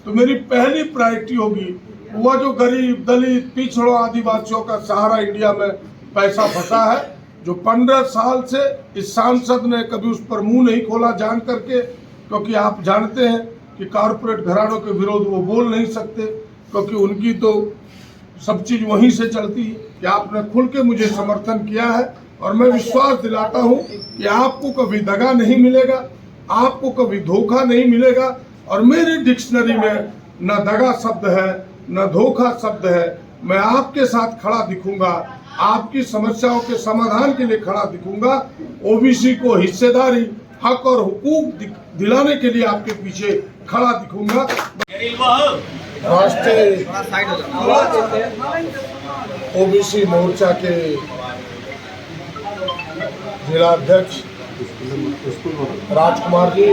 तो मेरी पहली प्रायोरिटी होगी वह जो गरीब, दलित, पिछड़ों, आदिवासियों का सहारा इंडिया में पैसा फंसा है, जो 15 साल से इस सांसद ने कभी उस पर मुंह नहीं खोला जान करके, क्योंकि आप जानते हैं कि कारपोरेट घरानों के विरोध वो बोल नहीं सकते, क्योंकि उनकी तो सब चीज वहीं से चलती है। कि आपने खुल के मुझे समर्थन किया है और मैं विश्वास दिलाता हूं कि आपको कभी दगा नहीं मिलेगा, आपको कभी धोखा नहीं मिलेगा। और मेरी डिक्शनरी में न दगा शब्द है न धोखा शब्द है। मैं आपके साथ खड़ा दिखूंगा, आपकी समस्याओं के समाधान के लिए खड़ा दिखूंगा। ओबीसी को हिस्सेदारी, हक और हुकूक दिलाने के लिए आपके पीछे खड़ा दिखूंगा। राष्ट्रीय ओबीसी मोर्चा के जिला अध्यक्ष राजकुमार जी,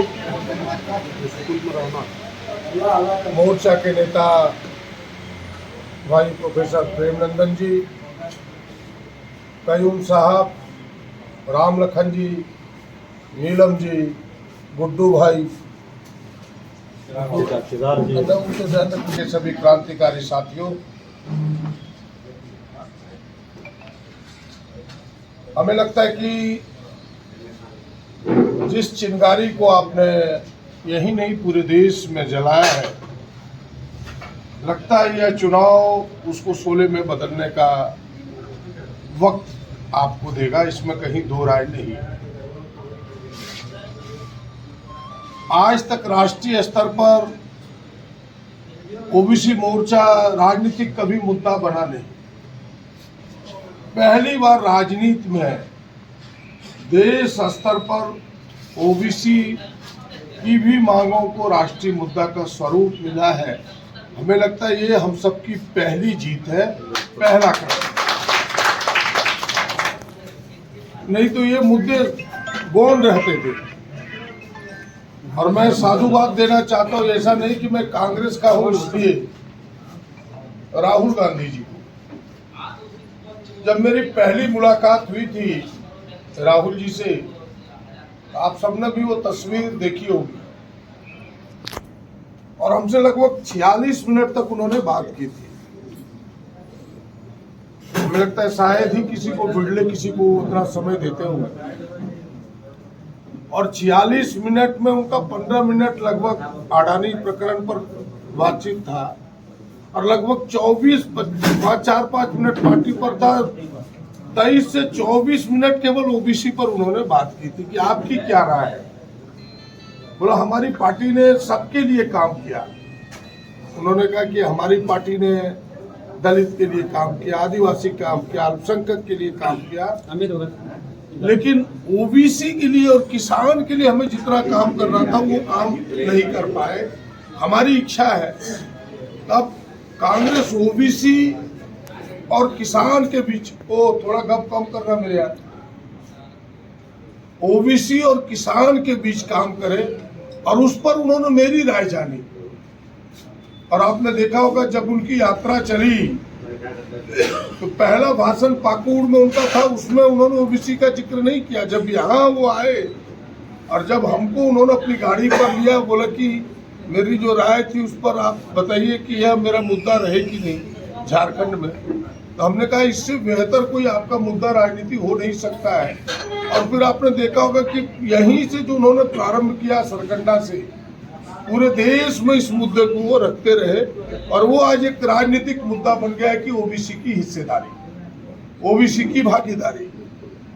मोर्चा के नेता भाई प्रोफेसर प्रेमनंदन जी, कयूम साहब, राम लखन जी, नीलम जी, गुड्डू भाई, के सभी क्रांतिकारी साथियों, हमें लगता है कि जिस चिंगारी को आपने यही नहीं पूरे देश में जलाया है, लगता है यह चुनाव उसको शोले में बदलने का वक्त आपको देगा, इसमें कहीं दो राय नहीं है। आज तक राष्ट्रीय स्तर पर ओबीसी मोर्चा राजनीतिक कभी मुद्दा बना नहीं। पहली बार राजनीति में देश स्तर पर ओबीसी की भी मांगों को राष्ट्रीय मुद्दा का स्वरूप मिला है। हमें लगता है ये हम सबकी पहली जीत है, पहला कदम। नहीं तो ये मुद्दे गौण रहते थे। और मैं साधुवाद देना चाहता हूँ, ऐसा नहीं कि मैं कांग्रेस का हूँ इसलिए, राहुल गांधी जी को जब मेरी पहली मुलाकात हुई थी राहुल जी से, आप सबने भी वो तस्वीर देखी होगी, और हमसे लगभग 46 मिनट तक उन्होंने बात की थी। मुझे लगता है शायद ही किसी को बिड़ले किसी को उतना समय देते होंगे। और 46 मिनट में उनका 15 मिनट लगभग अडानी प्रकरण पर बातचीत था, और लगभग 4-5 मिनट पार्टी पर था। 23 से 24 मिनट केवल ओबीसी पर उन्होंने बात की थी कि आपकी क्या राय है। बोला हमारी पार्टी ने सबके लिए काम किया। उन्होंने कहा कि हमारी पार्टी ने दलित के लिए काम किया, आदिवासी काम किया, अल्पसंख्यक के लिए काम किया, लेकिन ओबीसी के लिए और किसान के लिए हमें जितना काम करना था वो काम नहीं कर पाए। हमारी इच्छा है तब कांग्रेस ओबीसी और किसान के बीच, वो थोड़ा गप कम करना मेरे यार, ओबीसी और किसान के बीच काम करे। और उस पर उन्होंने मेरी राय जानी। और आपने देखा होगा जब उनकी यात्रा चली तो पहला भाषण पाकुड़ में उनका था, उसमें उन्होंने ओबीसी का जिक्र नहीं किया। जब यहाँ वो आए और जब हमको उन्होंने अपनी गाड़ी पर लिया, बोला कि मेरी जो राय थी उस पर आप बताइए कि यह मेरा मुद्दा रहे कि नहीं झारखंड में। तो हमने कहा इससे बेहतर कोई आपका मुद्दा राजनीति हो नहीं सकता है। और फिर आपने देखा होगा कि यहीं से जो उन्होंने प्रारंभ किया सरकंडा से, पूरे देश में इस मुद्दे को वो रखते रहे, और वो आज एक राजनीतिक मुद्दा बन गया है कि ओबीसी की हिस्सेदारी, ओबीसी की भागीदारी।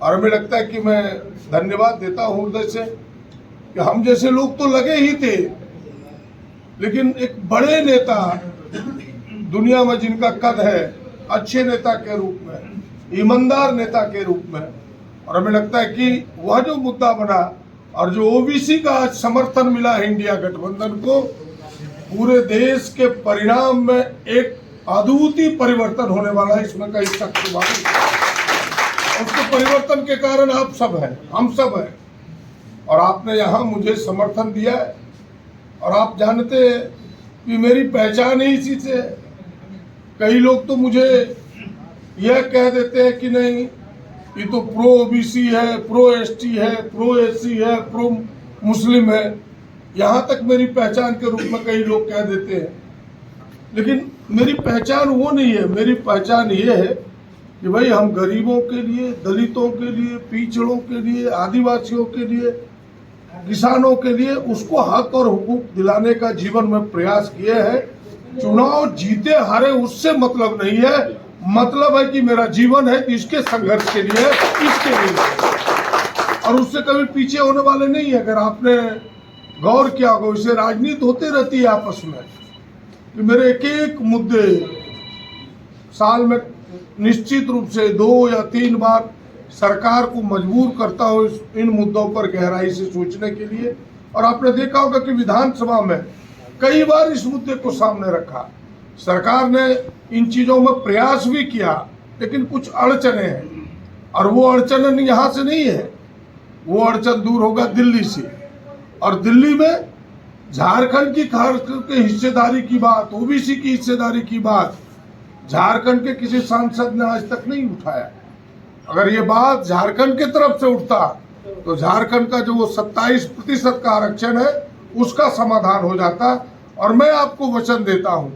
और हमें लगता है कि मैं धन्यवाद देता हूँ हृदय से कि हम जैसे लोग तो लगे ही थे, लेकिन एक बड़े नेता दुनिया में जिनका कद है, अच्छे नेता के रूप में, ईमानदार नेता के रूप में, और हमें लगता है कि वह जो मुद्दा बना और जो ओबीसी का आज समर्थन मिला है इंडिया गठबंधन को, पूरे देश के परिणाम में एक अद्वितीय परिवर्तन होने वाला है, इसमें कई शक की बात नहीं। उसके परिवर्तन के कारण आप सब हैं, हम सब हैं, और आपने यहाँ मुझे समर्थन दिया है। और आप जानते हैं कि मेरी पहचान ही इसी से है। कई लोग तो मुझे यह कह देते हैं कि नहीं ये तो प्रो ओबीसी है, प्रो एसटी है, प्रो एससी है, प्रो मुस्लिम है। यहाँ तक मेरी पहचान के रूप में कई लोग कह देते हैं, लेकिन मेरी पहचान वो नहीं है। मेरी पहचान ये है कि भाई हम गरीबों के लिए, दलितों के लिए, पिछड़ों के लिए, आदिवासियों के लिए, किसानों के लिए उसको हक और हुकूक दिलाने का जीवन में प्रयास किए हैं। चुनाव जीते हारे उससे मतलब नहीं है, मतलब है कि मेरा जीवन है इसके संघर्ष के लिए, इसके लिए, और उससे कभी पीछे होने वाले नहीं है। अगर आपने गौर किया होगा, इससे राजनीति होती रहती है आपस में कि मेरे एक एक मुद्दे साल में निश्चित रूप से 2 या 3 बार सरकार को मजबूर करता हो इन मुद्दों पर गहराई से सोचने के लिए। और आपने देखा होगा कि विधानसभा में कई बार इस मुद्दे को सामने रखा। सरकार ने इन चीजों में प्रयास भी किया, लेकिन कुछ अड़चने हैं, और वो अड़चन यहाँ से नहीं है, वो अड़चन दूर होगा दिल्ली से। और दिल्ली में झारखंड की खास करके हिस्सेदारी की बात, ओबीसी की हिस्सेदारी की बात झारखंड के किसी सांसद ने आज तक नहीं उठाया। अगर ये बात झारखंड की तरफ से उठता तो झारखंड का जो वो 27% का आरक्षण है उसका समाधान हो जाता। और मैं आपको वचन देता हूं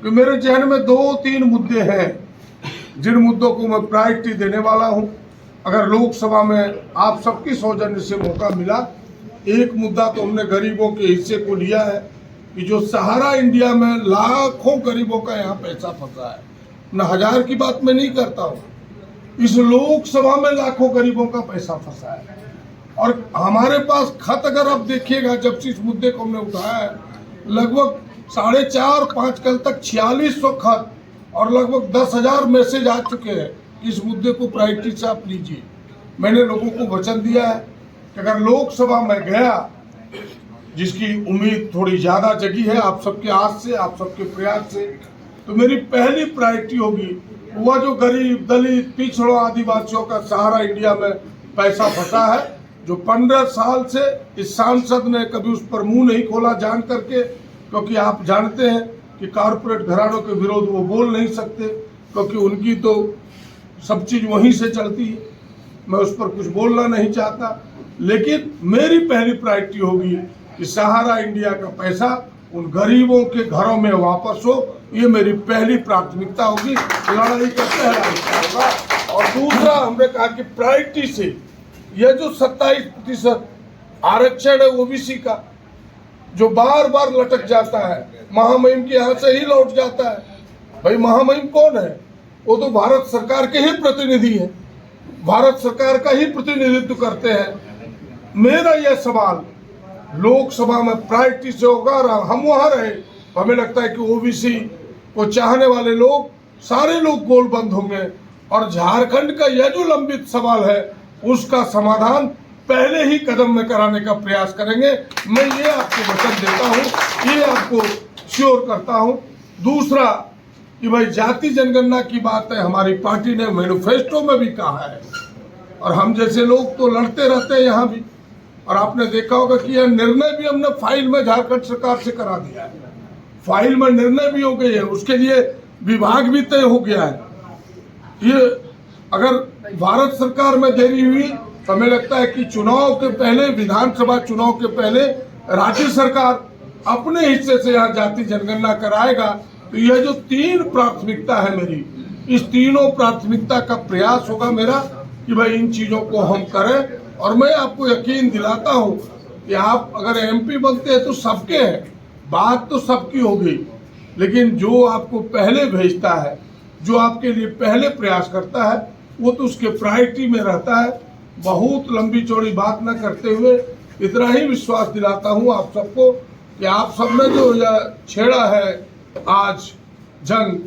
कि मेरे जहन में 2-3 मुद्दे हैं जिन मुद्दों को मैं प्रायोरिटी देने वाला हूं। अगर लोकसभा में आप सबकी सौजन्य से मौका मिला, एक मुद्दा तो हमने गरीबों के हिस्से को लिया है कि जो सहारा इंडिया में लाखों गरीबों का यहाँ पैसा फंसा है, न हजार की बात मैं नहीं करता हूँ, इस लोकसभा में लाखों गरीबों का पैसा फंसा है। और हमारे पास खत अगर आप देखिएगा, जब से इस मुद्दे को हमने उठाया है, लगभग 4.5-5 कल तक 4600 खत और लगभग 10,000 मैसेज आ चुके हैं। इस मुद्दे को प्रायोरिटी से आप लीजिए। मैंने लोगों को वचन दिया है कि अगर लोकसभा में गया, जिसकी उम्मीद थोड़ी ज्यादा जगी है आप सबके आस से, आप सबके प्रयास से, तो मेरी पहली प्रायोरिटी होगी वह जो गरीब, दलित, पिछड़ों, आदिवासियों का सहारा इंडिया में पैसा फंसा है, जो 15 साल से इस सांसद ने कभी उस पर मुंह नहीं खोला जान करके, क्योंकि आप जानते हैं कि कारपोरेट घरानों के विरोध वो बोल नहीं सकते, क्योंकि उनकी तो सब चीज वहीं से चलती है। मैं उस पर कुछ बोलना नहीं चाहता, लेकिन मेरी पहली प्रायोरिटी होगी कि सहारा इंडिया का पैसा उन गरीबों के घरों में वापस हो। ये मेरी पहली प्राथमिकता होगी, लड़ाई का पहला हिस्सा होगा। और दूसरा, हमने कहा कि प्रायोरिटी से यह जो 27% आरक्षण है ओबीसी का, जो बार बार लटक जाता है, महामहिम के यहाँ से ही लौट जाता है। भाई महामहिम कौन है? वो तो भारत सरकार के ही प्रतिनिधि है, भारत सरकार का ही प्रतिनिधित्व करते हैं। मेरा यह सवाल लोकसभा में प्रायोरिटी से होगा और हम वहां रहे, हमें लगता है कि ओबीसी को चाहने वाले लोग, सारे लोग गोल बंद होंगे और झारखंड का यह जो लंबित सवाल है उसका समाधान पहले ही कदम में कराने का प्रयास करेंगे। मैं ये आपको वचन देता हूँ, ये आपको श्योर करता हूँ। दूसरा कि भाई जाति जनगणना की बात है, हमारी पार्टी ने मैनिफेस्टो में भी कहा है, और हम जैसे लोग तो लड़ते रहते हैं यहाँ भी। और आपने देखा होगा कि यह निर्णय भी हमने फाइल में झारखंड सरकार से करा दिया है, फाइल में निर्णय भी हो गई है, उसके लिए विभाग भी तय हो गया है। ये अगर भारत सरकार में देरी हुई तो हमें लगता है कि चुनाव के पहले, विधानसभा चुनाव के पहले राज्य सरकार अपने हिस्से से यहाँ जाति जनगणना कराएगा। तो यह जो 3 प्राथमिकता है मेरी, इस तीनों प्राथमिकता का प्रयास होगा मेरा कि भाई इन चीजों को हम करें। और मैं आपको यकीन दिलाता हूं कि आप अगर एमपी बनते हैं तो सबके हैं, बात तो सबकी होगी, लेकिन जो आपको पहले भेजता है, जो आपके लिए पहले प्रयास करता है, वो तो उसके प्रायोरिटी में रहता है। बहुत लंबी चौड़ी बात न करते हुए इतना ही विश्वास दिलाता हूं आप सबको कि आप सबने जो यह छेड़ा है आज जंग,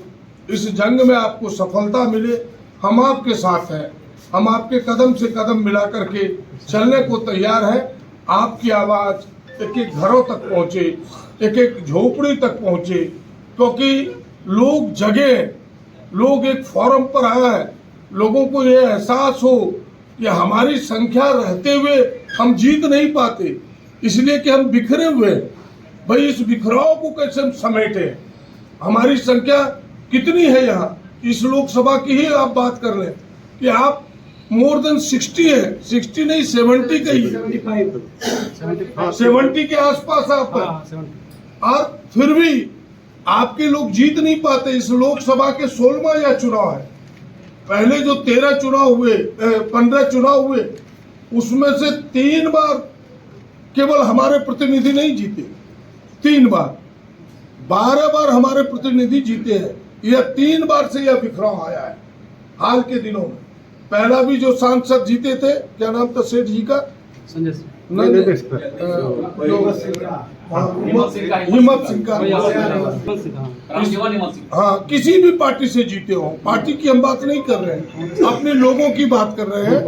इस जंग में आपको सफलता मिले। हम आपके साथ हैं, हम आपके कदम से कदम मिला करके चलने को तैयार हैं। आपकी आवाज एक एक घरों तक पहुंचे, एक एक झोपड़ी तक पहुंचे, क्योंकि लोग जगे, लोग एक फोरम पर आए हैं, लोगों को ये एहसास हो कि हमारी संख्या रहते हुए हम जीत नहीं पाते, इसलिए कि हम बिखरे हुए। भाई इस बिखराव को कैसे हम समेटे? हमारी संख्या कितनी है यहाँ, इस लोकसभा की ही आप बात कर लें कि आप मोर देन 60 है, 60 नहीं 70 का ही है, 70 के आसपास आप हैं। और फिर भी आपके लोग जीत नहीं पाते। इस लोकसभा के 16वां यह चुनाव है। पहले जो 13 चुनाव हुए, 15 चुनाव हुए, उसमें से 3 बार केवल हमारे प्रतिनिधि नहीं जीते, 3 बार, 12 बार हमारे प्रतिनिधि जीते हैं। यह 3 बार से यह बिखराव आया है हाल के दिनों में। पहला भी जो सांसद जीते थे, क्या नाम था सेठ जी का, हिम्मत सिंह का, हाँ, किसी भी पार्टी से जीते हो, पार्टी की हम बात नहीं कर रहे हैं, अपने लोगों की बात कर रहे हैं।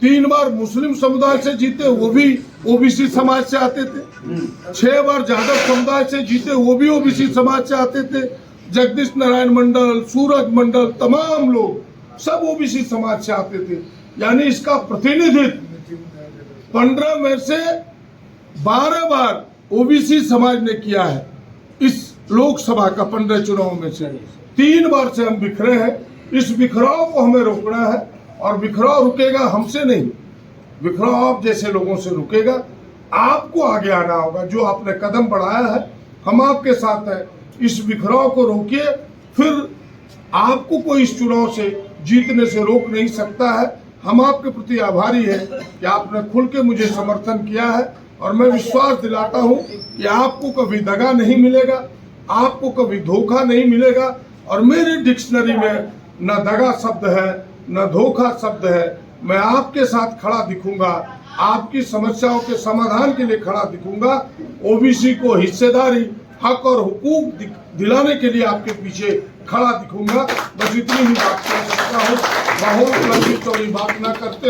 3 बार मुस्लिम समुदाय से जीते, वो भी ओबीसी समाज से आते थे। 6 बार यादव समुदाय से जीते, वो भी ओबीसी समाज से आते थे। जगदीश नारायण मंडल, सूरज मंडल, तमाम लोग सब ओबीसी समाज से आते थे। यानी इसका प्रतिनिधित्व 15 में से 12 बार ओबीसी समाज ने किया है। इस लोकसभा का 15 चुनाव में से 3 बार से हम बिखरे हैं। इस बिखराव को हमें रोकना है, और बिखराव रुकेगा हमसे नहीं, बिखराव आप जैसे लोगों से रुकेगा। आपको आगे आना होगा। जो आपने कदम बढ़ाया है, हम आपके साथ हैं। इस बिखराव को रोकिए, फिर आपको कोई इस चुनाव से जीतने से रोक नहीं सकता है। हम आपके प्रति आभारी हैं कि आपने खुल के मुझे समर्थन किया है, और मैं विश्वास दिलाता हूं कि आपको कभी दगा नहीं मिलेगा, आपको कभी धोखा नहीं मिलेगा। और मेरे डिक्शनरी में न दगा शब्द है, न धोखा शब्द है। मैं आपके साथ खड़ा दिखूंगा, आपकी समस्याओं के समाधान के लिए खड़ा दिखूंगा। ओबीसी को हिस्सेदारी, हक और हुकूक दिलाने के लिए आपके पीछे खड़ा दिखूंगा। बस इतनी ही बात कर सकता हूँ। बहुत लंबी चौड़ी बात न करते